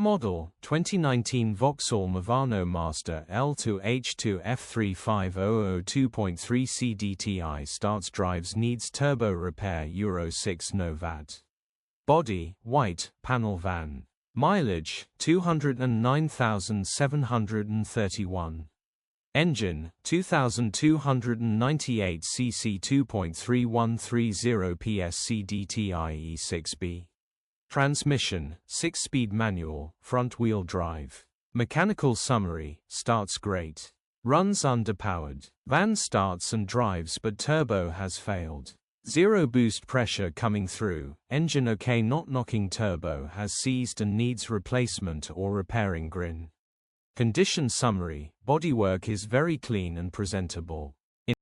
Model 2019 Vauxhall Movano Master L2H2F35002.3 Cdti starts drives needs turbo repair Euro 6 No Vat. Body white panel van. Mileage 209,731. Engine 2298 cc 2.3130 PS Cdti E6B. Transmission 6-speed manual, front-wheel drive. Mechanical summary: starts great. Runs underpowered. Van starts and drives but turbo has failed. Zero boost pressure coming through. Engine okay, not knocking. Turbo has seized and needs replacement or repairing. Grin. Condition summary: bodywork is very clean and presentable.